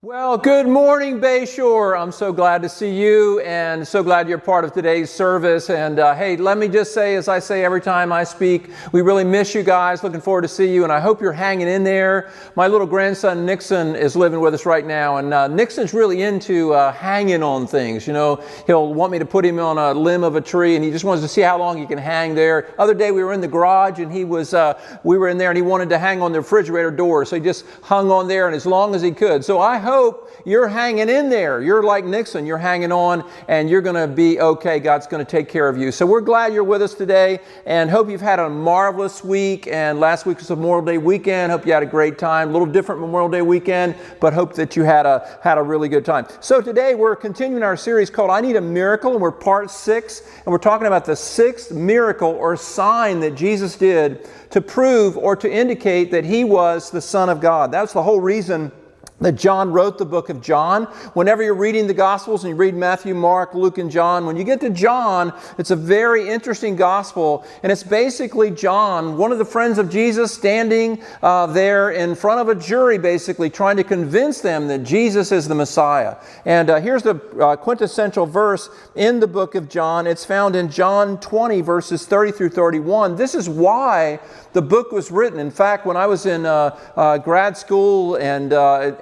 Well, good morning, Bayshore. I'm so glad to see you and so glad you're part of today's service. And hey, let me just say, as I say every time I speak, we really miss you guys. Looking forward to see you, and I hope you're hanging in there. My little grandson, Nixon, is living with us right now, and Nixon's really into hanging on things. You know, he'll want me to put him on a limb of a tree, and he just wants to see how long he can hang there. Other day, we were in the garage, and we were in there, and he wanted to hang on the refrigerator door, so he just hung on there, and as long as he could. So I hope you're hanging in there. You're like Nixon. You're hanging on, and you're going to be okay. God's going to take care of you. So we're glad you're with us today, and hope you've had a marvelous week. And last week was Memorial Day weekend. Hope you had a great time. A little different Memorial Day weekend, but hope that you had a really good time. So today we're continuing our series called I Need a Miracle, and we're part 6, and we're talking about the 6th miracle or sign that Jesus did to prove or to indicate that He was the Son of God. That's the whole reason that John wrote the book of John. Whenever you're reading the Gospels and you read Matthew, Mark, Luke, and John, when you get to John, it's a very interesting Gospel, and it's basically John, one of the friends of Jesus, standing there in front of a jury, basically trying to convince them that Jesus is the Messiah. And here's the quintessential verse in the book of John. It's found in John 20, verses 30 through 31. This is why the book was written. In fact, when I was in grad school and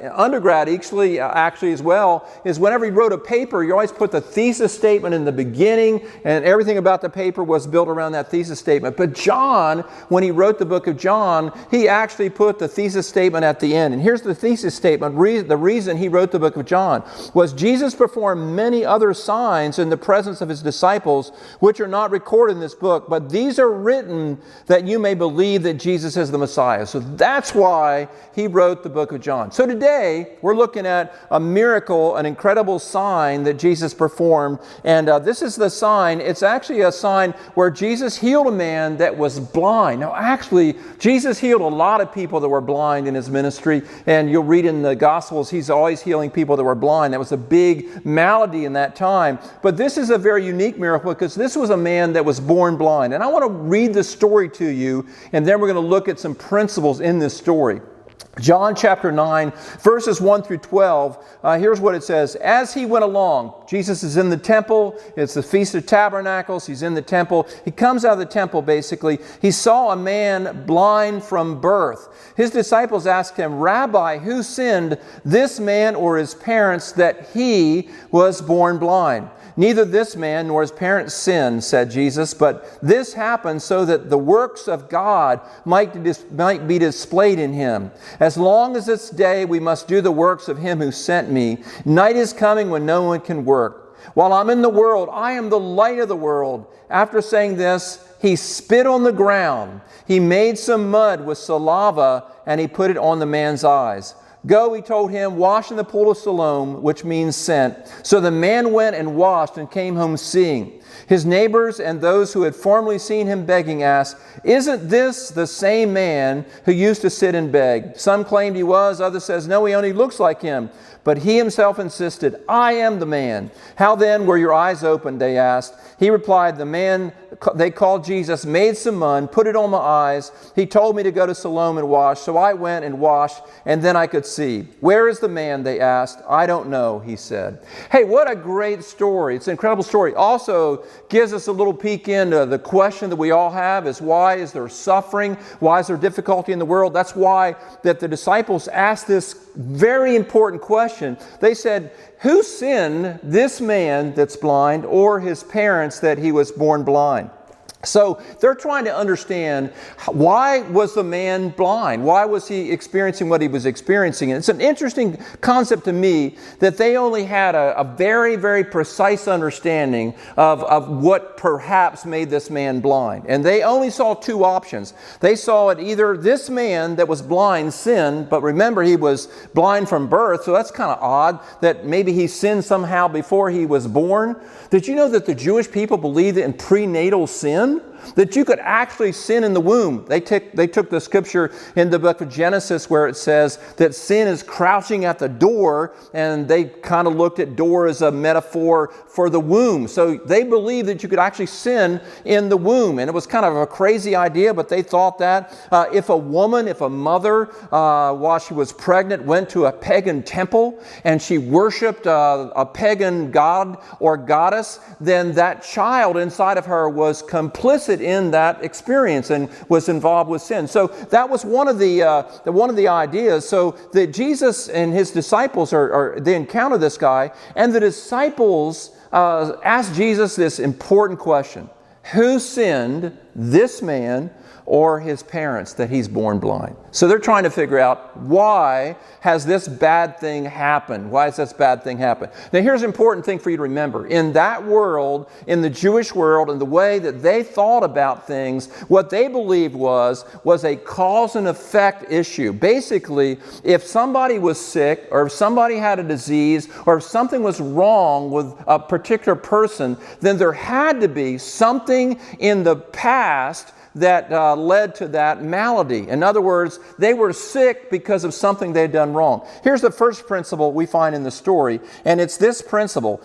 undergrad actually as well, is whenever you wrote a paper, you always put the thesis statement in the beginning, and everything about the paper was built around that thesis statement. But John, when he wrote the book of John, he actually put the thesis statement at the end. And here's the thesis statement. The reason he wrote the book of John was Jesus performed many other signs in the presence of His disciples, which are not recorded in this book, but these are written that you may believe that Jesus is the Messiah. So that's why he wrote the book of John. So today, we're looking at a miracle, an incredible sign that Jesus performed. And this is the sign. It's actually a sign where Jesus healed a man that was blind. Now, actually, Jesus healed a lot of people that were blind in His ministry. And you'll read in the Gospels, He's always healing people that were blind. That was a big malady in that time. But this is a very unique miracle because this was a man that was born blind. And I want to read the story to you, and then we're going to look at some principles in this story. John chapter 9, verses 1 through 12, here's what it says. As He went along, Jesus is in the temple. It's the Feast of Tabernacles. He's in the temple. He comes out of the temple, basically. He saw a man blind from birth. His disciples asked Him, Rabbi, who sinned, this man or his parents, that he was born blind? Neither this man nor his parents sinned, said Jesus, but this happened so that the works of God might be displayed in him. As long as it's day, we must do the works of Him who sent me. Night is coming when no one can work. While I'm in the world, I am the light of the world. After saying this, He spit on the ground. He made some mud with saliva, and He put it on the man's eyes. Go, He told him, wash in the pool of Siloam, which means sent. So the man went and washed and came home seeing. His neighbors and those who had formerly seen him begging asked, Isn't this the same man who used to sit and beg? Some claimed he was, others says, No, he only looks like him. But he himself insisted, I am the man. How then were your eyes opened? They asked. He replied, The man they called Jesus made some mud, put it on my eyes. He told me to go to Siloam and wash. So I went and washed, and then I could see. Where is the man? They asked. I don't know, he said. Hey, what a great story. It's an incredible story. Also gives us a little peek into the question that we all have is why is there suffering? Why is there difficulty in the world? That's why that the disciples asked this very important question. They said, who sinned, this man that's blind or his parents that he was born blind? So they're trying to understand why was the man blind? Why was he experiencing what he was experiencing? And it's an interesting concept to me that they only had a very, very precise understanding of what perhaps made this man blind. And they only saw two options. They saw it either this man that was blind sinned, but remember he was blind from birth, so that's kind of odd that maybe he sinned somehow before he was born. Did you know that the Jewish people believed in prenatal sin? that you could actually sin in the womb. They took the scripture in the book of Genesis where it says that sin is crouching at the door, and they kind of looked at door as a metaphor for the womb. So they believed that you could actually sin in the womb. And it was kind of a crazy idea, but they thought that if a mother, while she was pregnant, went to a pagan temple and she worshiped a pagan god or goddess, then that child inside of her was complicit in that experience and was involved with sin. So that was one of the ideas. So that Jesus and his disciples they encounter this guy, and the disciples ask Jesus this important question: who sinned, this man or his parents, that he's born blind? So they're trying to figure out, why has this bad thing happened? Why has this bad thing happened? Now here's an important thing for you to remember. In that world, in the Jewish world, and the way that they thought about things, what they believed was a cause and effect issue. Basically, if somebody was sick, or if somebody had a disease, or if something was wrong with a particular person, then there had to be something in the past that led to that malady. In other words, they were sick because of something they'd done wrong. Here's the first principle we find in the story, and it's this principle.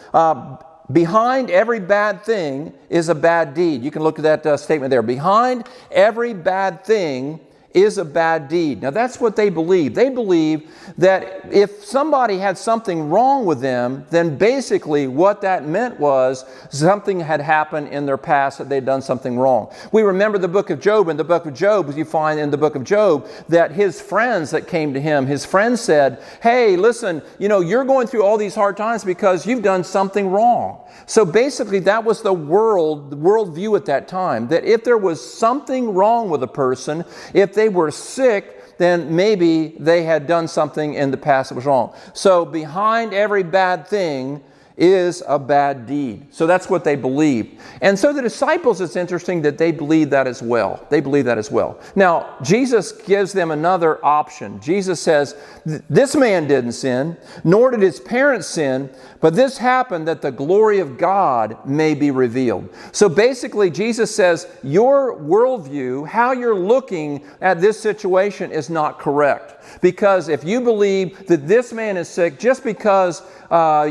Behind every bad thing is a bad deed. You can look at that statement there. Behind every bad thing is a bad deed. Now that's what they believe. They believe that if somebody had something wrong with them, then basically what that meant was something had happened in their past, that they'd done something wrong. We remember the book of Job. In the book of Job, you find in the book of Job that his friends that came to him, his friends said, hey, listen, you're going through all these hard times because you've done something wrong. So basically that was the worldview at that time, that if there was something wrong with a person, if they were sick, then maybe they had done something in the past that was wrong. So behind every bad thing is a bad deed. So that's what they believed. And so the disciples, it's interesting that they believe that as well. They believe that as well. Now, Jesus gives them another option. Jesus says, this man didn't sin, nor did his parents sin, but this happened that the glory of God may be revealed. So basically, Jesus says, your worldview, how you're looking at this situation is not correct. Because if you believe that this man is sick just because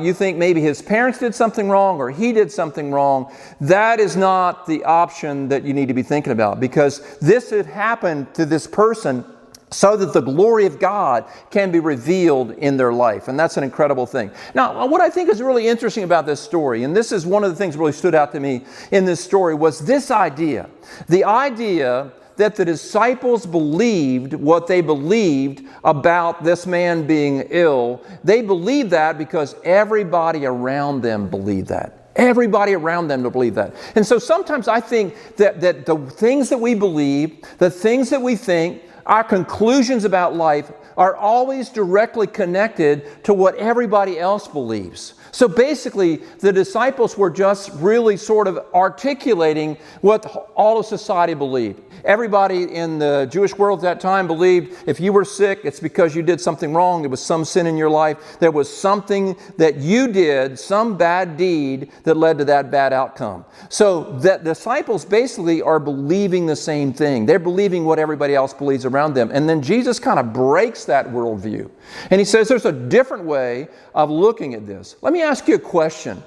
you think maybe his parents did something wrong or he did something wrong, that is not the option that you need to be thinking about. Because this had happened to this person so that the glory of God can be revealed in their life. And that's an incredible thing. Now, what I think is really interesting about this story, and this is one of the things that really stood out to me in this story, was this idea. The idea that the disciples believed what they believed about this man being ill. They believed that because everybody around them believed that. Everybody around them to believe that. And so sometimes I think that the things that we believe, the things that we think, our conclusions about life are always directly connected to what everybody else believes. So basically, the disciples were just really sort of articulating what all of society believed. Everybody in the Jewish world at that time believed if you were sick, it's because you did something wrong. There was some sin in your life. There was something that you did, some bad deed that led to that bad outcome. So the disciples basically are believing the same thing. They're believing what everybody else believes around them. And then Jesus kind of breaks that worldview. And he says there's a different way of looking at this. Let me ask you a question.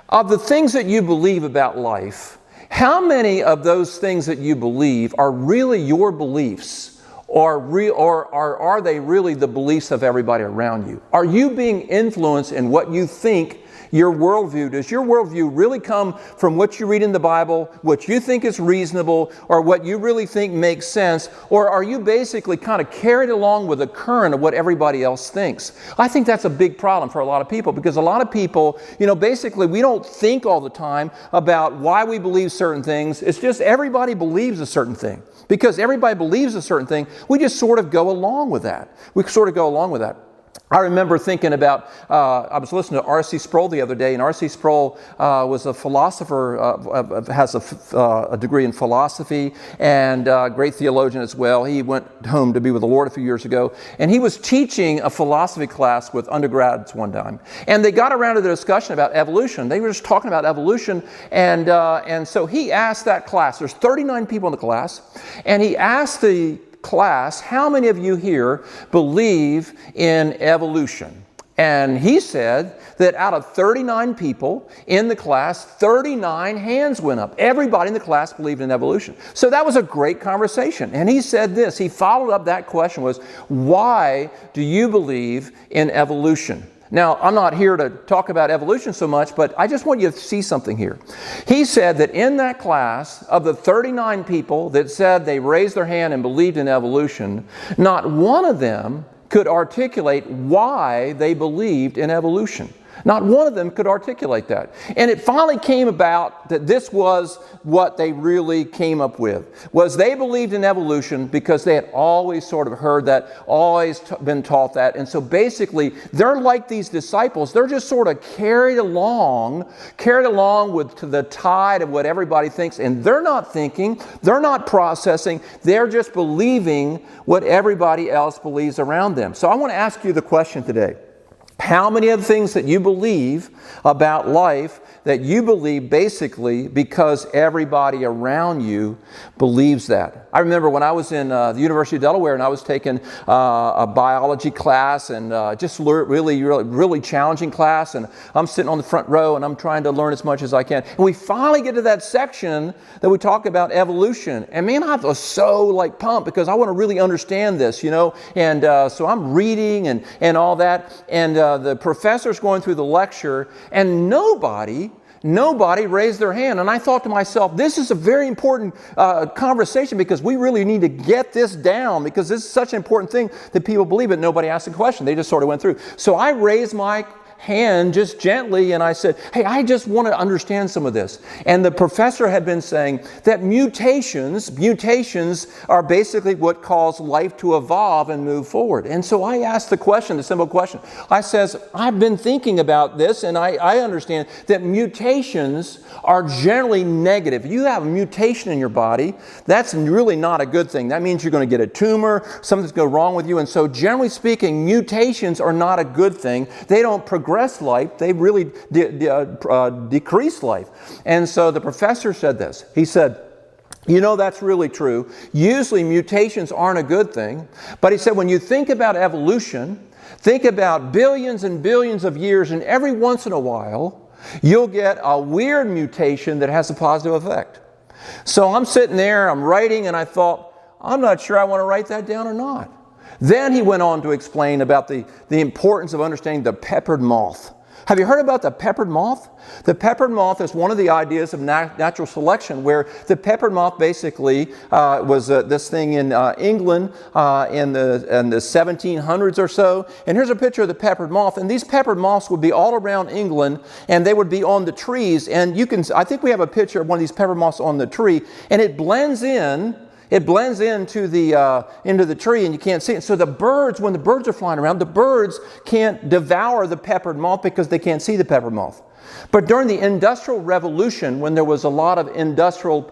Of the things that you believe about life, how many of those things that you believe are really your beliefs, or are they really the beliefs of everybody around you? Are you being influenced in what you think your worldview? Does your worldview really come from what you read in the Bible, what you think is reasonable, or what you really think makes sense? Or are you basically kind of carried along with the current of what everybody else thinks? I think that's a big problem for a lot of people, because a lot of people, basically we don't think all the time about why we believe certain things. It's just everybody believes a certain thing. Because everybody believes a certain thing, we just sort of go along with that. I remember thinking about, I was listening to R.C. Sproul the other day, and R.C. Sproul was a philosopher, has a degree in philosophy, and a great theologian as well. He went home to be with the Lord a few years ago, and he was teaching a philosophy class with undergrads one time. And they got around to the discussion about evolution. They were just talking about evolution, and so he asked that class, there's 39 people in the class, and he asked the class, how many of you here believe in evolution? And he said that out of 39 people in the class, 39 hands went up. Everybody in the class believed in evolution. So that was a great conversation. And he said this, he followed up that question was, why do you believe in evolution? Now, I'm not here to talk about evolution so much, but I just want you to see something here. He said that in that class, of the 39 people that said they raised their hand and believed in evolution, not one of them could articulate why they believed in evolution. Not one of them could articulate that. And it finally came about that this was what they really came up with, was they believed in evolution because they had always sort of heard that, always been taught that. And so basically, they're like these disciples. They're just sort of carried along with to the tide of what everybody thinks. And they're not thinking, they're not processing, they're just believing what everybody else believes around them. So I want to ask you the question today. How many of the things that you believe about life that you believe basically because everybody around you believes that? I remember when I was in the University of Delaware and I was taking a biology class and just really challenging class, and I'm sitting on the front row and I'm trying to learn as much as I can. And we finally get to that section that we talk about evolution. And man, I was so pumped because I want to really understand this, And so I'm reading and all that. And the professor's going through the lecture and nobody raised their hand. And I thought to myself, this is a very important conversation because we really need to get this down because this is such an important thing that people believe it. Nobody asked a question. They just sort of went through. So I raised my hand just gently and I said, hey, I just want to understand some of this. And the professor had been saying that mutations are basically what cause life to evolve and move forward. And so I asked the simple question. I says, I've been thinking about this and I understand that mutations are generally negative. You have a mutation in your body, that's really not a good thing. That means you're going to get a tumor, something's going wrong with you. And so generally speaking, mutations are not a good thing. They don't progress life, they really decrease life. And so the professor said this. He said, that's really true. Usually mutations aren't a good thing. But he said, when you think about evolution, think about billions and billions of years, and every once in a while, you'll get a weird mutation that has a positive effect. So I'm sitting there, I'm writing, and I thought, I'm not sure I want to write that down or not. Then he went on to explain about the importance of understanding the peppered moth. Have you heard about the peppered moth? The peppered moth is one of the ideas of natural selection, where the peppered moth basically was this thing in England in the 1700s or so. And here's a picture of the peppered moth. And these peppered moths would be all around England, and they would be on the trees. And I think we have a picture of one of these peppered moths on the tree, and it blends in. It blends into the tree and you can't see it. So when the birds are flying around, the birds can't devour the peppered moth because they can't see the peppered moth. But during the Industrial Revolution, when there was a lot of industrial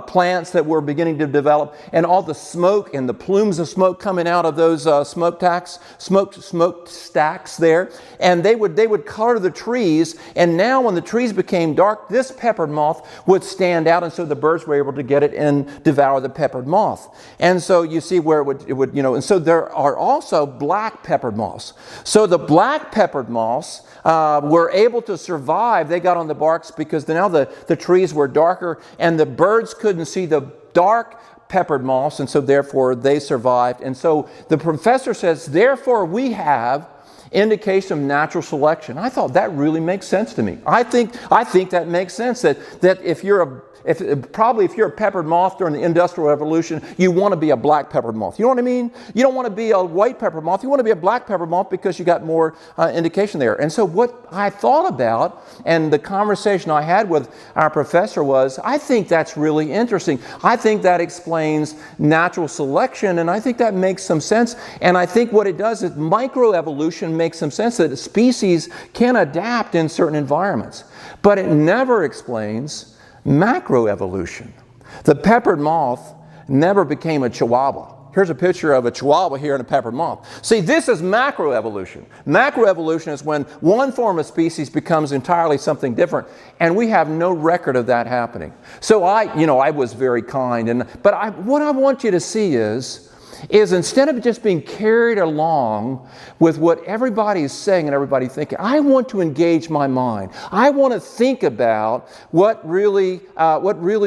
plants that were beginning to develop, and all the smoke and the plumes of smoke coming out of those smokestacks there, and they would color the trees. And now when the trees became dark, this peppered moth would stand out, and so the birds were able to get it and devour the peppered moth. And so you see where it would. And so there are also black peppered moths. So the black peppered moths were able to survive. They got on the barks because now the trees were darker and the birds couldn't see the dark peppered moths, and so therefore they survived. And so the professor says, therefore we have indication of natural selection. I thought that really makes sense to me. I think that makes sense that if you're a peppered moth during the Industrial Revolution, you want to be a black peppered moth. You know what I mean? You don't want to be a white peppered moth. You want to be a black peppered moth because you got more indication there. And so what I thought about, and the conversation I had with our professor was, I think that's really interesting. I think that explains natural selection, and I think that makes some sense. And I think what it does is microevolution makes some sense, that species can adapt in certain environments. But it never explains macroevolution. The peppered moth never became a chihuahua. Here's a picture of a chihuahua here and a peppered moth. See, this is macroevolution. Macroevolution is when one form of species becomes entirely something different, and we have no record of that happening. So I was very kind, but what I want you to see is instead of just being carried along with what everybody is saying and everybody thinking, I want to engage my mind. I want to think about what really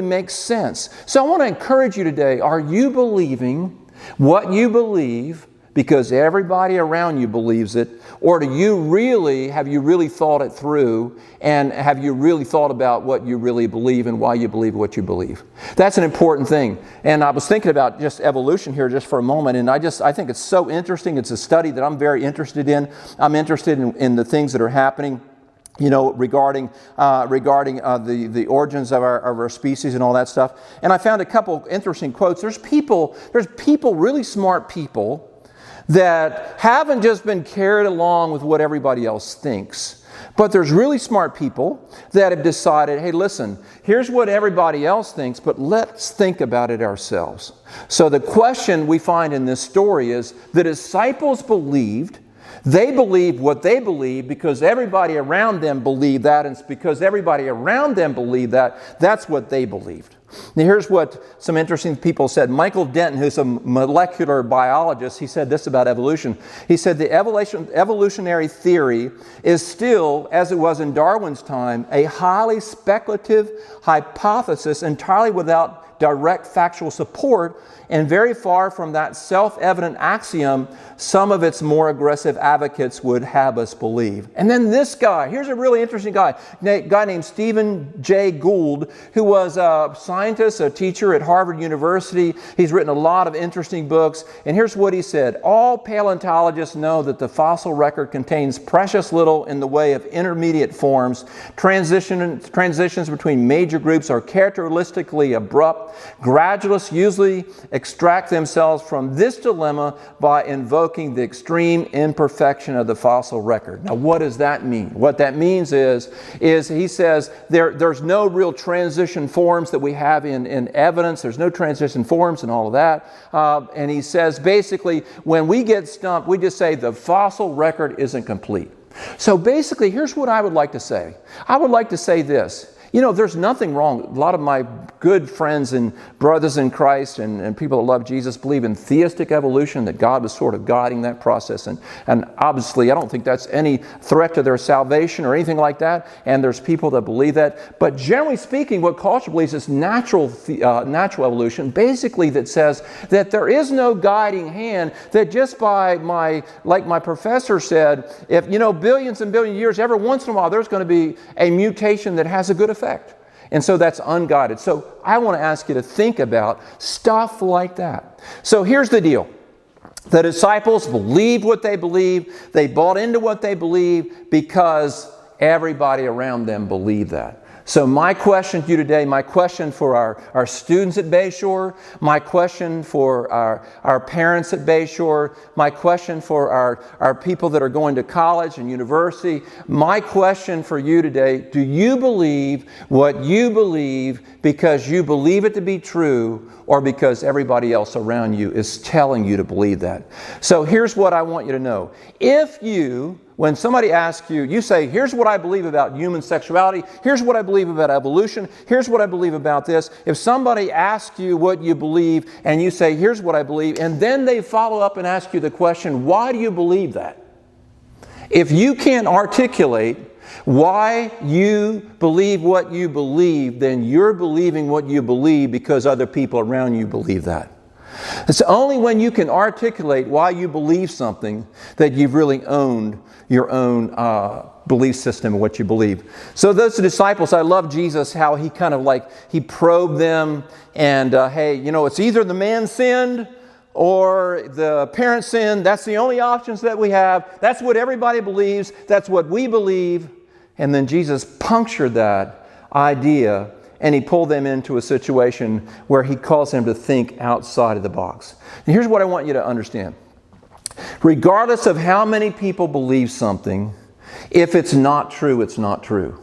makes sense. So I want to encourage you today, are you believing what you believe because everybody around you believes it, or have you really thought it through, and have you really thought about what you really believe and why you believe what you believe? That's an important thing. And I was thinking about just evolution here just for a moment, and I think it's so interesting. It's a study that I'm very interested in. I'm interested in the things that are happening, regarding the origins of our species and all that stuff. And I found a couple interesting quotes. There's really smart people that haven't just been carried along with what everybody else thinks, but there's really smart people that have decided, hey, listen, here's what everybody else thinks, but let's think about it ourselves. So the question we find in this story is, the disciples believed. They believed what they believed because everybody around them believed that, and it's because everybody around them believed that, that's what they believed. Now here's what some interesting people said. Michael Denton, who's a molecular biologist, he said this about evolution. He said the evolutionary theory is still, as it was in Darwin's time, a highly speculative hypothesis entirely without direct factual support, and very far from that self-evident axiom some of its more aggressive advocates would have us believe. And then this guy, here's a really interesting guy named Stephen Jay Gould, who was a scientist, a teacher at Harvard University. He's written a lot of interesting books, and here's what he said. All paleontologists know that the fossil record contains precious little in the way of intermediate forms. Transitions between major groups are characteristically abrupt. Gradualists usually extract themselves from this dilemma by invoking the extreme imperfection of the fossil record. Now, what does that mean? What that means is he says there's no real transition forms that we have in evidence. There's no transition forms and all of that. And he says basically when we get stumped, we just say the fossil record isn't complete. So basically, here's what I would like to say. I would like to say this. There's nothing wrong. A lot of my good friends and brothers in Christ and people that love Jesus believe in theistic evolution, that God was sort of guiding that process. And obviously, I don't think that's any threat to their salvation or anything like that. And there's people that believe that. But generally speaking, what culture believes is natural evolution, basically that says that there is no guiding hand, that just like my professor said, if, billions and billions of years, every once in a while, there's going to be a mutation that has a good effect. And so that's unguided. So I want to ask you to think about stuff like that. So here's the deal. The disciples believed what they believed. They bought into what they believed because everybody around them believed that. So my question to you today, my question for our students at Bayshore, my question for our parents at Bayshore, my question for our people that are going to college and university, my question for you today, do you believe what you believe because you believe it to be true, or because everybody else around you is telling you to believe that? So here's what I want you to know. When somebody asks you, you say, here's what I believe about human sexuality, here's what I believe about evolution, here's what I believe about this. If somebody asks you what you believe and you say, here's what I believe, and then they follow up and ask you the question, why do you believe that? If you can't articulate why you believe what you believe, then you're believing what you believe because other people around you believe that. It's only when you can articulate why you believe something that you've really owned your own belief system and what you believe. So those disciples, I love Jesus, how he kind of like, he probed them and, hey, you know, it's either the man sinned or the parent sinned. That's the only options that we have. That's what everybody believes. That's what we believe. And then Jesus punctured that idea and he pulled them into a situation where he calls them to think outside of the box. And here's what I want you to understand. Regardless of how many people believe something, if it's not true, it's not true.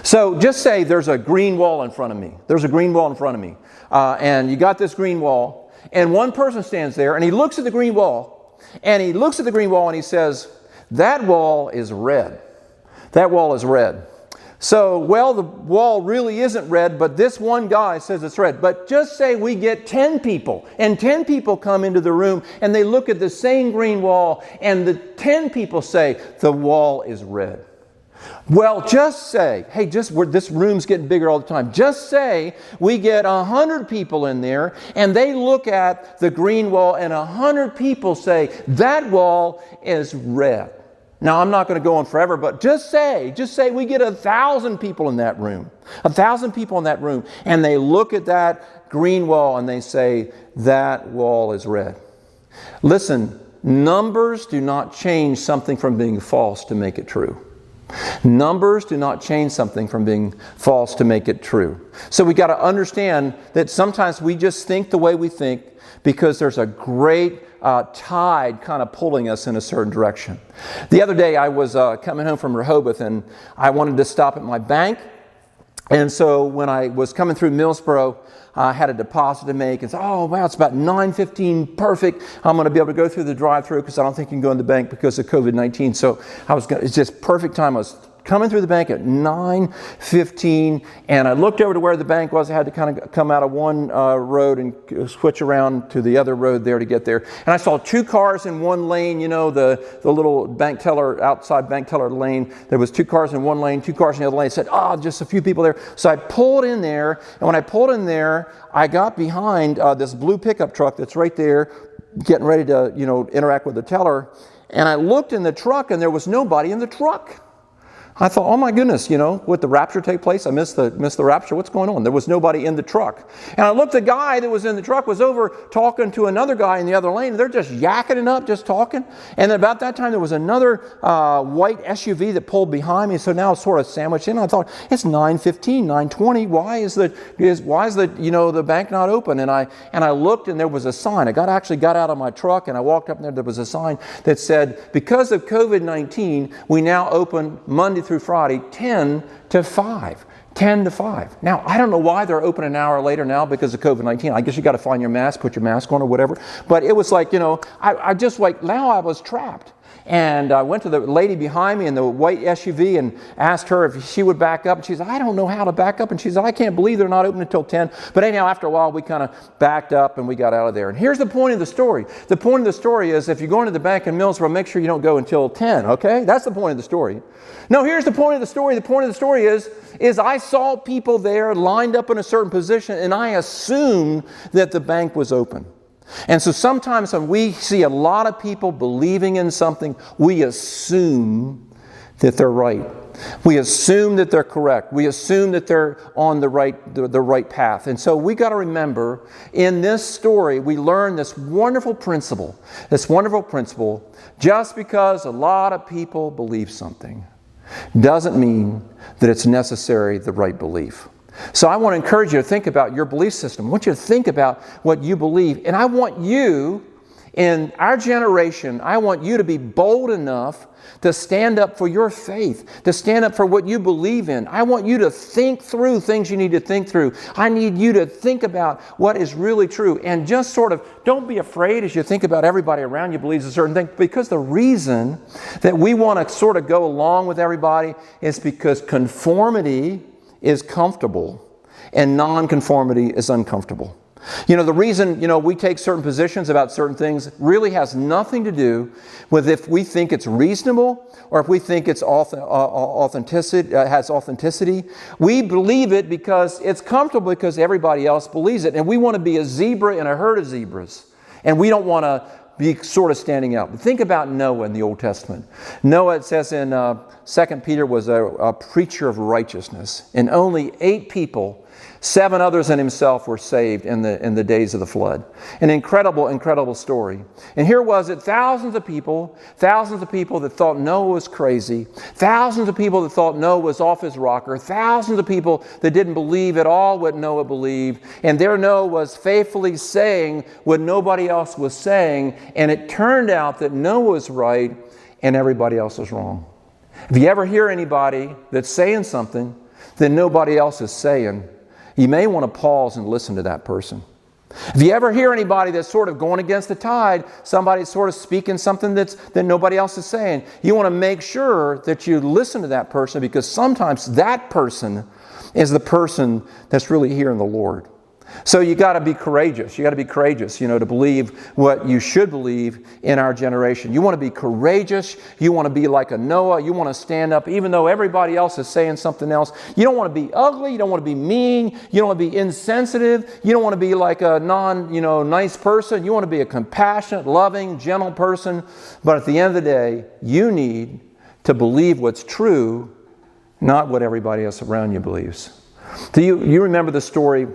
So just say there's a green wall in front of me. There's a green wall in front of me. And you got this green wall. And one person stands there and he looks at the green wall. And he looks at the green wall and he says, that wall is red. That wall is red. So, well, the wall really isn't red, but this one guy says it's red. But just say we get 10 people, and 10 people come into the room, and they look at the same green wall, and the 10 people say, the wall is red. Well, just say, hey, this room's getting bigger all the time. Just say we get 100 people in there, and they look at the green wall, and 100 people say, that wall is red. Now, I'm not going to go on forever, but just say we get 1,000 people in that room. 1,000 people in that room. And they look at that green wall and they say, that wall is red. Listen, numbers do not change something from being false to make it true. Numbers do not change something from being false to make it true. So we got to understand that sometimes we just think the way we think because there's a great tide kind of pulling us in a certain direction. The other day I was coming home from Rehoboth and I wanted to stop at my bank. And so when I was coming through Millsboro, I had a deposit to make and said, oh wow, it's about 9:15, perfect. I'm going to be able to go through the drive-through because I don't think you can go in the bank because of COVID-19. So it's just perfect time. I was coming through the bank at 9:15 and I looked over to where the bank was. I had to kind of come out of one road and switch around to the other road there to get there. And I saw two cars in one lane, you know, the little bank teller, outside bank teller lane. There was two cars in one lane, two cars in the other lane. I said, just a few people there. So I pulled in there, and when I pulled in there, I got behind this blue pickup truck that's right there, getting ready to, you know, interact with the teller. And I looked in the truck and there was nobody in the truck. I thought, oh my goodness, you know, would the rapture take place? I missed the rapture. What's going on? There was nobody in the truck. And I looked, the guy that was in the truck was over talking to another guy in the other lane. They're just yakking it up, just talking. And about that time, there was another white SUV that pulled behind me. So now it's sort of sandwiched in. I thought, it's 9:15, 9:20. Why is the bank not open? And I looked and there was a sign. I actually got out of my truck and I walked up there. There was a sign that said, because of COVID-19, we now open Monday through Friday, 10 to 5. 10 to 5. Now, I don't know why they're open an hour later now because of COVID-19. I guess you got to find your mask, put your mask on or whatever. But it was like, you know, I just like, now I was trapped. And I went to the lady behind me in the white SUV and asked her if she would back up. And she said, I don't know how to back up. And she said, I can't believe they're not open until 10. But anyhow, after a while, we kind of backed up and we got out of there. And here's the point of the story. The point of the story is if you're going to the bank in Millsboro, make sure you don't go until 10, okay? That's the point of the story. No, here's the point of the story. The point of the story is I saw people there lined up in a certain position and I assumed that the bank was open. And so sometimes when we see a lot of people believing in something, we assume that they're right. We assume that they're correct. We assume that they're on the right path. And so we got to remember, in this story, we learn this wonderful principle. Just because a lot of people believe something doesn't mean that it's necessarily the right belief. So I want to encourage you to think about your belief system. I want you to think about what you believe. And I want you, in our generation, I want you to be bold enough to stand up for your faith, to stand up for what you believe in. I want you to think through things you need to think through. I need you to think about what is really true. And just sort of, don't be afraid as you think about everybody around you believes a certain thing, because the reason that we want to sort of go along with everybody is because conformity is comfortable and non-conformity is uncomfortable. The reason, we take certain positions about certain things really has nothing to do with if we think it's reasonable or if we think it's has authenticity. We believe it because it's comfortable, because everybody else believes it. And we want to be a zebra in a herd of zebras. And we don't want to be sort of standing out. But think about Noah in the Old Testament. Noah, it says in 2 Peter, was a preacher of righteousness. And only 8 people, 7 others and himself, were saved in the days of the flood. An incredible, incredible story. And here was it, thousands of people that thought Noah was crazy, thousands of people that thought Noah was off his rocker, thousands of people that didn't believe at all what Noah believed, and there Noah was faithfully saying what nobody else was saying, and it turned out that Noah was right and everybody else was wrong. If you ever hear anybody that's saying something that nobody else is saying, you may want to pause and listen to that person. If you ever hear anybody that's sort of going against the tide, somebody sort of speaking something that nobody else is saying, you want to make sure that you listen to that person, because sometimes that person is the person that's really hearing the Lord. So you got to be courageous. You got to be courageous, to believe what you should believe in our generation. You want to be courageous. You want to be like a Noah. You want to stand up even though everybody else is saying something else. You don't want to be ugly. You don't want to be mean. You don't want to be insensitive. You don't want to be like a nice person. You want to be a compassionate, loving, gentle person. But at the end of the day, you need to believe what's true, not what everybody else around you believes. Do you remember the story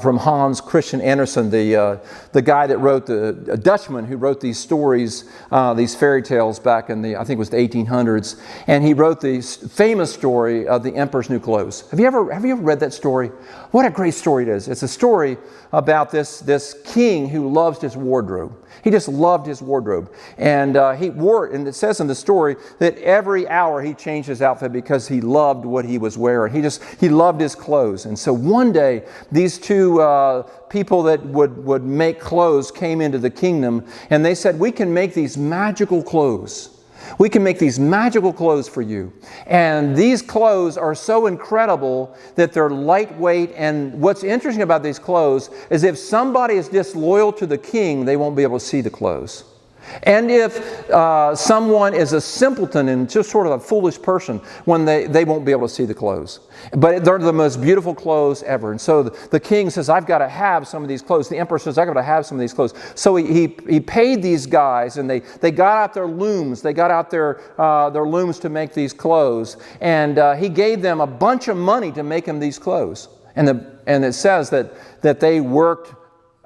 from Hans Christian Andersen, the guy that wrote a Dutchman who wrote these stories, these fairy tales back in I think it was the 1800s, and he wrote the famous story of The Emperor's New Clothes. Have you ever read that story? What a great story it is. It's a story about this king who loves his wardrobe. He just loved his wardrobe. And he wore it, and it says in the story that every hour he changed his outfit because he loved what he was wearing. He loved his clothes. And so one day, these 2 people that would make clothes came into the kingdom, and they said, we can make these magical clothes. We can make these magical clothes for you. And these clothes are so incredible that they're lightweight. And what's interesting about these clothes is if somebody is disloyal to the king, they won't be able to see the clothes. And if someone is a simpleton and just sort of a foolish person, when they won't be able to see the clothes. But they're the most beautiful clothes ever. And so the king says, I've got to have some of these clothes. The emperor says, I've got to have some of these clothes. So he paid these guys, and they got out their looms. They got out their looms to make these clothes. And he gave them a bunch of money to make them these clothes. And it says that they worked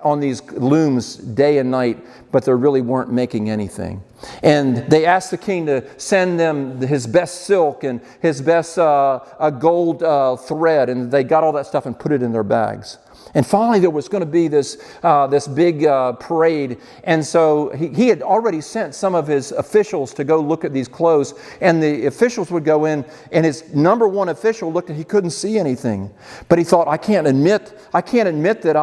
on these looms day and night, but they really weren't making anything. And they asked the king to send them his best silk and his best gold thread, and they got all that stuff and put it in their bags. And finally, there was going to be this big parade. And so he had already sent some of his officials to go look at these clothes. And the officials would go in, and his number one official looked and he couldn't see anything. But he thought, I can't admit that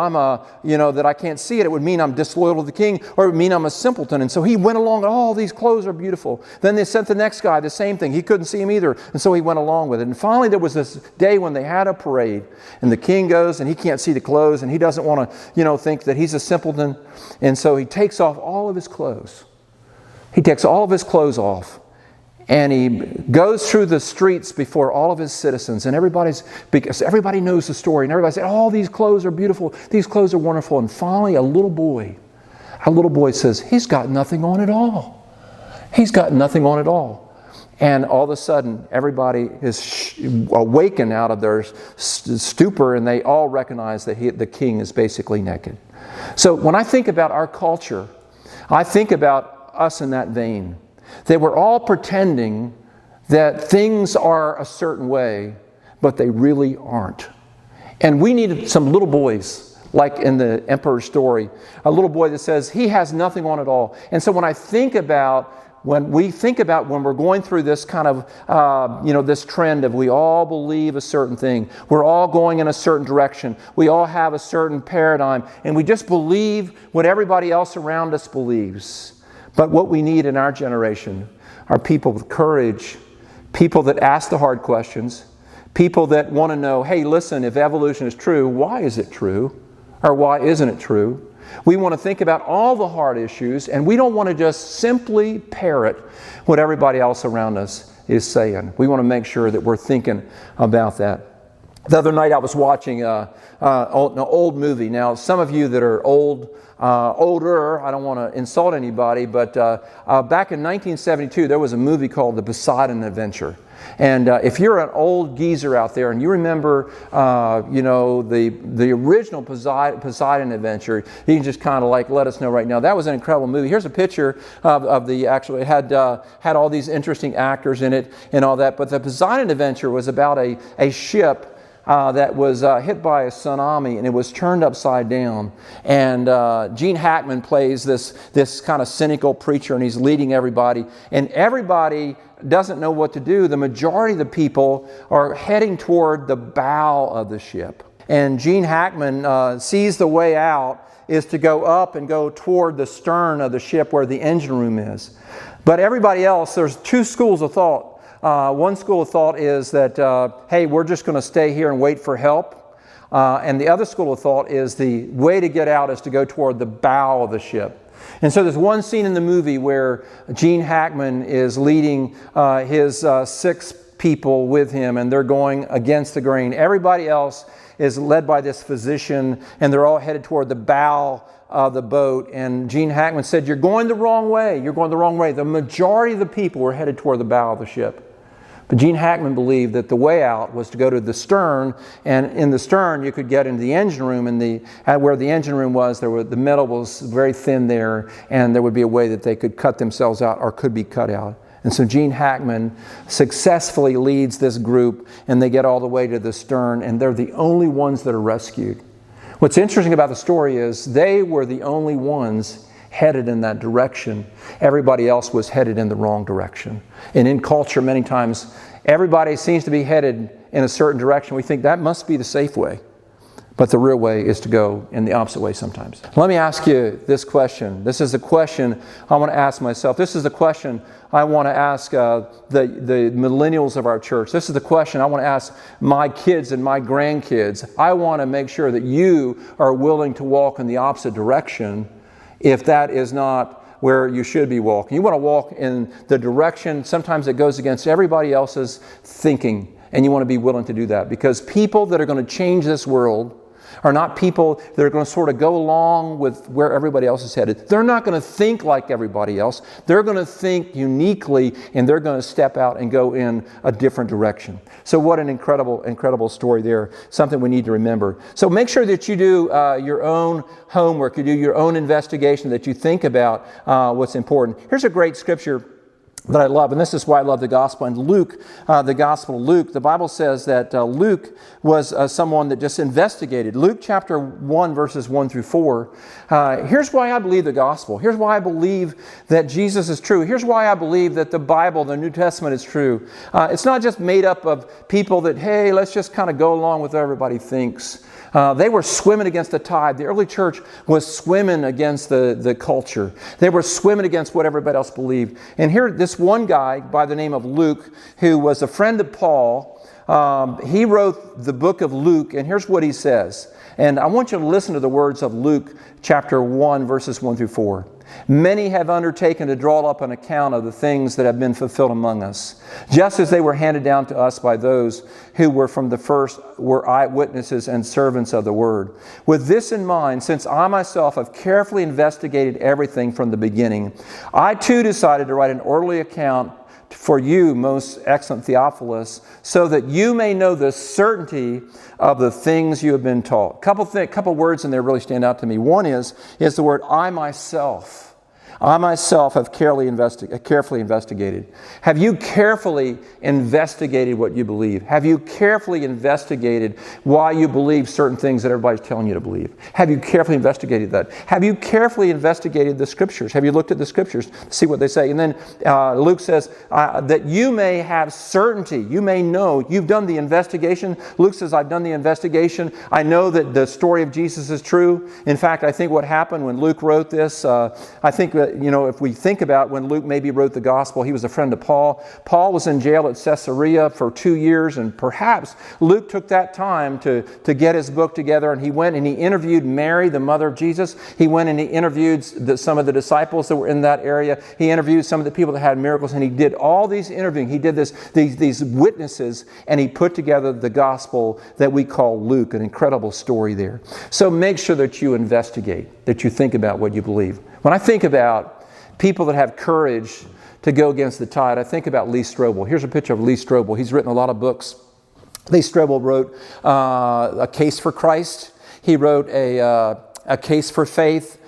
that I can't see it. It would mean I'm disloyal to the king, or it would mean I'm a simpleton. And so he went along, all these clothes are beautiful. Then they sent the next guy, the same thing. He couldn't see him either. And so he went along with it. And finally, there was this day when they had a parade, and the king goes, and he can't see the clothes, and he doesn't want to, think that he's a simpleton. And so he takes off all of his clothes. He takes all of his clothes off, and he goes through the streets before all of his citizens, and because everybody knows the story, and everybody says, oh, these clothes are beautiful, these clothes are wonderful. And finally, a little boy says, he's got nothing on at all. He's got nothing on at all. And all of a sudden, everybody is awakened out of their stupor, and they all recognize that the king is basically naked. So when I think about our culture, I think about us in that vein. That we're all pretending that things are a certain way, but they really aren't. And we need some little boys, like in the emperor's story, a little boy that says he has nothing on at all. And so when we're going through this kind of, this trend of we all believe a certain thing, we're all going in a certain direction, we all have a certain paradigm, and we just believe what everybody else around us believes. But what we need in our generation are people with courage, people that ask the hard questions, people that want to know, hey, listen, if evolution is true, why is it true? Or why isn't it true? We want to think about all the hard issues, and we don't want to just simply parrot what everybody else around us is saying. We want to make sure that we're thinking about that. The other night I was watching an old movie. Now, some of you that are older, I don't want to insult anybody, but back in 1972 there was a movie called The Poseidon Adventure. And if you're an old geezer out there and you remember, the original Poseidon Adventure, you can just kind of like let us know right now. That was an incredible movie. Here's a picture of the actual. It had all these interesting actors in it and all that. But the Poseidon Adventure was about a ship that was hit by a tsunami, and it was turned upside down. And Gene Hackman plays this kind of cynical preacher, and he's leading everybody. And everybody doesn't know what to do. The majority of the people are heading toward the bow of the ship. And Gene Hackman sees the way out is to go up and go toward the stern of the ship where the engine room is. But everybody else, there's two schools of thought. One school of thought is that, hey, we're just going to stay here and wait for help. And the other school of thought is the way to get out is to go toward the bow of the ship. And so there's one scene in the movie where Gene Hackman is leading his 6 people with him, and they're going against the grain. Everybody else is led by this physician, and they're all headed toward the bow of the boat. And Gene Hackman said, "You're going the wrong way. You're going the wrong way." The majority of the people were headed toward the bow of the ship. But Gene Hackman believed that the way out was to go to the stern, and in the stern you could get into the engine room, and where the engine room was, the metal was very thin there, and there would be a way that they could cut themselves out or could be cut out. And so Gene Hackman successfully leads this group, and they get all the way to the stern, and they're the only ones that are rescued. What's interesting about the story is they were the only ones headed in that direction. Everybody else was headed in the wrong direction. And in culture, many times, everybody seems to be headed in a certain direction. We think that must be the safe way. But the real way is to go in the opposite way sometimes. Let me ask you this question. This is the question I want to ask myself. This is the question I want to ask the millennials of our church. This is the question I want to ask my kids and my grandkids. I want to make sure that you are willing to walk in the opposite direction if that is not where you should be walking. You want to walk in the direction, sometimes it goes against everybody else's thinking, and you want to be willing to do that, because people that are going to change this world are not people that are going to sort of go along with where everybody else is headed. They're not going to think like everybody else. They're going to think uniquely, and they're going to step out and go in a different direction. So what an incredible, incredible story there. Something we need to remember. So make sure that you do your own homework, you do your own investigation, that you think about what's important. Here's a great scripture that I love, and this is why I love the gospel. And Luke, the Gospel of Luke, the Bible says that Luke was someone that just investigated. Luke chapter 1, verses 1 through 4. Here's why I believe the gospel. Here's why I believe that Jesus is true. Here's why I believe that the Bible, the New Testament, is true. It's not just made up of people that, hey, let's just kind of go along with what everybody thinks. They were swimming against the tide. The early church was swimming against the culture. They were swimming against what everybody else believed. And here, this one guy by the name of Luke, who was a friend of Paul, he wrote the book of Luke, and here's what he says. And I want you to listen to the words of Luke chapter 1, verses 1 through 4. Many have undertaken to draw up an account of the things that have been fulfilled among us, just as they were handed down to us by those who were from the first were eyewitnesses and servants of the word. With this in mind, since I myself have carefully investigated everything from the beginning, I too decided to write an orderly account for you, most excellent Theophilus, so that you may know the certainty of the things you have been taught. Couple words in there really stand out to me. One is the word I myself. I myself have carefully investigated. Have you carefully investigated what you believe? Have you carefully investigated why you believe certain things that everybody's telling you to believe? Have you carefully investigated that? Have you carefully investigated the Scriptures? Have you looked at the Scriptures to see what they say? And then Luke says that you may have certainty. You may know. You've done the investigation. Luke says, I've done the investigation. I know that the story of Jesus is true. In fact, I think what happened when Luke wrote this, I think if we think about when Luke maybe wrote the gospel, he was a friend of Paul. Paul was in jail at Caesarea for 2 years, and perhaps Luke took that time to get his book together, and he went and he interviewed Mary, the mother of Jesus. He went and he interviewed some of the disciples that were in that area. He interviewed some of the people that had miracles, and he did all these interviewing. He did these witnesses, and he put together the gospel that we call Luke, an incredible story there. So make sure that you investigate, that you think about what you believe. When I think about people that have courage to go against the tide, I think about Lee Strobel. Here's a picture of Lee Strobel. He's written a lot of books. Lee Strobel wrote A Case for Christ. He wrote A Case for Faith.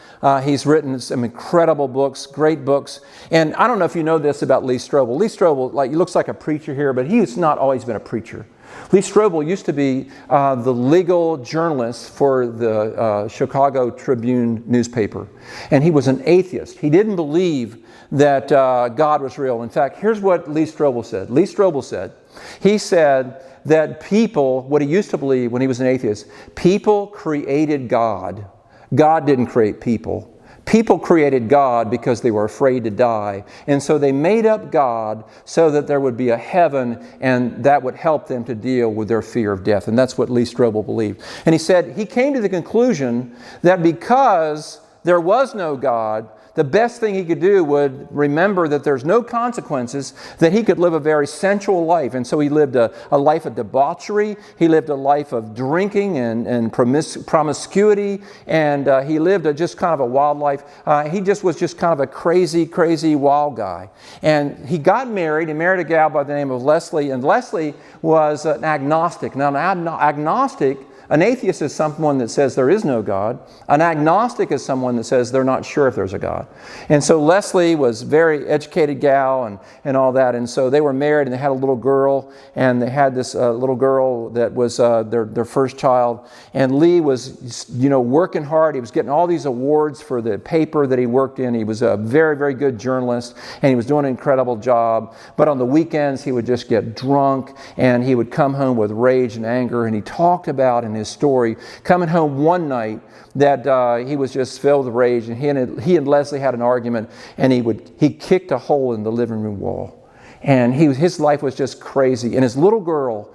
He's written some incredible books, great books. And I don't know if you know this about Lee Strobel. Lee Strobel, he looks like a preacher here, but he's not always been a preacher. Lee Strobel used to be the legal journalist for the Chicago Tribune newspaper. And he was an atheist. He didn't believe that God was real. In fact, here's what Lee Strobel said. Lee Strobel said, he said that people, what he used to believe when he was an atheist, people created God. God didn't create people. People created God because they were afraid to die. And so they made up God so that there would be a heaven, and that would help them to deal with their fear of death. And that's what Lee Strobel believed. And he said he came to the conclusion that because there was no God, the best thing he could do would remember that there's no consequences, that he could live a very sensual life. And so he lived a life of debauchery. He lived a life of drinking and promiscuity. And he lived just kind of a wild life. He just was just kind of a crazy, crazy wild guy. And he got married. He married a gal by the name of Leslie. And Leslie was an agnostic. Now, an agnostic, an atheist is someone that says there is no God. An agnostic is someone that says they're not sure if there's a God. And so Leslie was a very educated gal and all that. And so they were married, and they had a little girl. And they had this little girl that was their first child. And Lee was, working hard. He was getting all these awards for the paper that he worked in. He was a very, very good journalist, and he was doing an incredible job. But on the weekends, he would just get drunk, and he would come home with rage and anger. And he talked about in his story coming home one night that he was just filled with rage, and he and Leslie had an argument, and he kicked a hole in the living room wall. And his life was just crazy. And his little girl,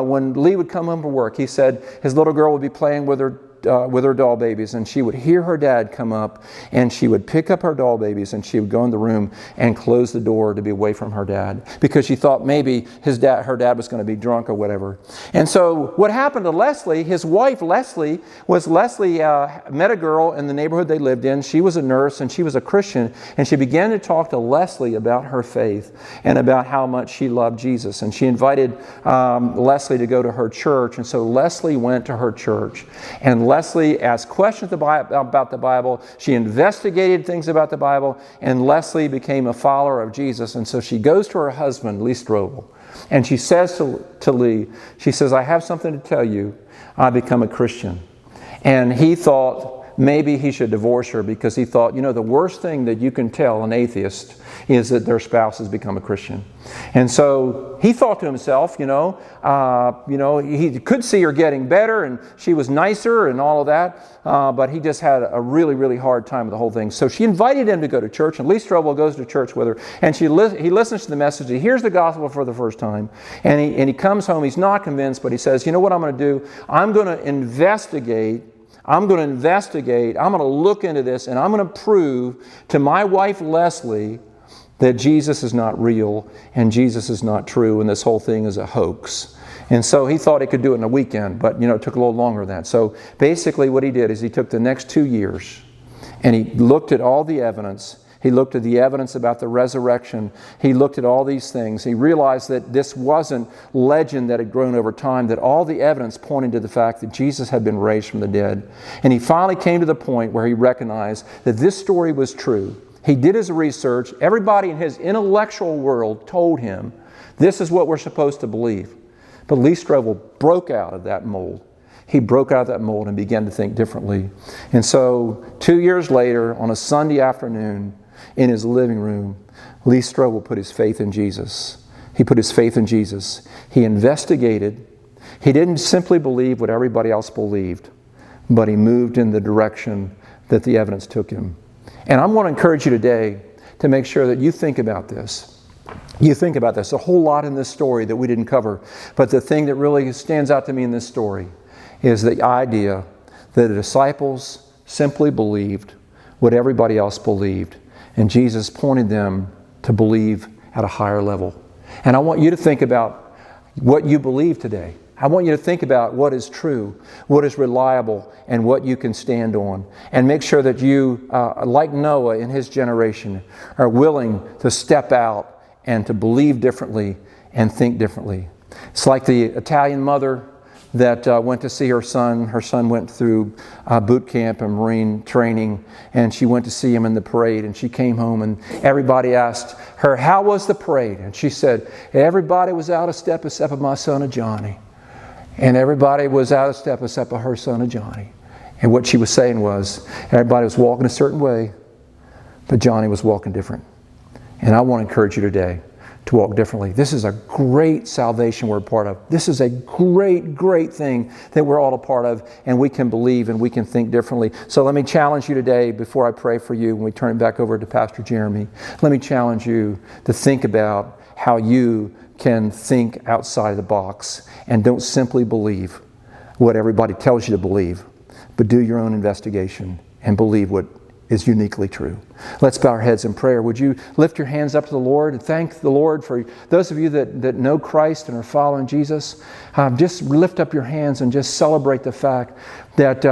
when Lee would come home from work, he said his little girl would be playing with her doll babies, and she would hear her dad come up, and she would pick up her doll babies, and she would go in the room and close the door to be away from her dad, because she thought maybe her dad was going to be drunk or whatever. And so what happened to Leslie, his wife Leslie met a girl in the neighborhood they lived in. She was a nurse, and she was a Christian, and she began to talk to Leslie about her faith and about how much she loved Jesus. And she invited Leslie to go to her church, and so Leslie went to her church, and Leslie asked questions about the Bible. She investigated things about the Bible, and Leslie became a follower of Jesus. And so she goes to her husband, Lee Strobel, and she says to Lee, she says, "I have something to tell you. I become a Christian." And he thought maybe he should divorce her, because he thought, the worst thing that you can tell an atheist is that their spouse has become a Christian. And so he thought to himself, he could see her getting better, and she was nicer and all of that, but he just had a really, really hard time with the whole thing. So she invited him to go to church, and Lee Strobel goes to church with her, and he listens to the message. He hears the gospel for the first time, and he comes home. He's not convinced, but he says, what I'm going to do? I'm going to investigate. I'm going to look into this, and I'm going to prove to my wife Leslie that Jesus is not real and Jesus is not true, and this whole thing is a hoax. And so he thought he could do it in a weekend, but it took a little longer than that. So basically what he did is he took the next 2 years, and he looked at all the evidence. He looked at the evidence about the resurrection. He looked at all these things. He realized that this wasn't legend that had grown over time, that all the evidence pointed to the fact that Jesus had been raised from the dead. And he finally came to the point where he recognized that this story was true. He did his research. Everybody in his intellectual world told him, this is what we're supposed to believe. But Lee Strobel broke out of that mold. He broke out of that mold and began to think differently. And so 2 years later, on a Sunday afternoon, in his living room, Lee Strobel put his faith in Jesus. He put his faith in Jesus. He investigated. He didn't simply believe what everybody else believed, but he moved in the direction that the evidence took him. And I want to encourage you today to make sure that you think about this. You think about this. A whole lot in this story that we didn't cover. But the thing that really stands out to me in this story is the idea that the disciples simply believed what everybody else believed. And Jesus pointed them to believe at a higher level. And I want you to think about what you believe today. I want you to think about what is true, what is reliable, and what you can stand on. And make sure that you, like Noah in his generation, are willing to step out and to believe differently and think differently. It's like the Italian mother that went to see her son. Her son went through boot camp and Marine training, and she went to see him in the parade, and she came home and everybody asked her, how was the parade? And she said, everybody was out of step except for my son Johnny. And everybody was out of step except for her son Johnny. And what she was saying was, everybody was walking a certain way, but Johnny was walking different. And I want to encourage you today to walk differently. This is a great salvation we're a part of. This is a great, great thing that we're all a part of, and we can believe and we can think differently. So let me challenge you today, before I pray for you, when we turn it back over to Pastor Jeremy, let me challenge you to think about how you can think outside the box and don't simply believe what everybody tells you to believe, but do your own investigation and believe what is uniquely true. Let's bow our heads in prayer. Would you lift your hands up to the Lord and thank the Lord for those of you that know Christ and are following Jesus? Just lift up your hands and just celebrate the fact that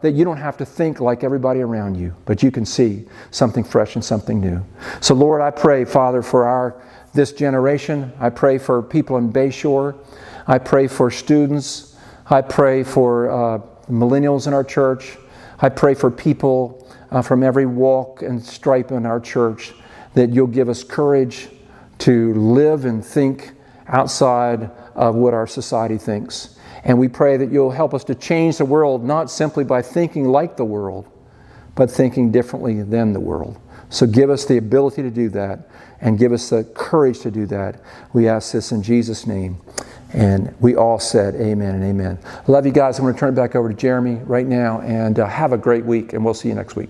you don't have to think like everybody around you, but you can see something fresh and something new. So Lord, I pray, Father, for this generation. I pray for people in Bayshore. I pray for students. I pray for millennials in our church. I pray for people from every walk and stripe in our church, that you'll give us courage to live and think outside of what our society thinks. And we pray that you'll help us to change the world, not simply by thinking like the world, but thinking differently than the world. So give us the ability to do that, and give us the courage to do that. We ask this in Jesus' name. And we all said amen and amen. Love you guys. I'm going to turn it back over to Jeremy right now, and have a great week, and we'll see you next week.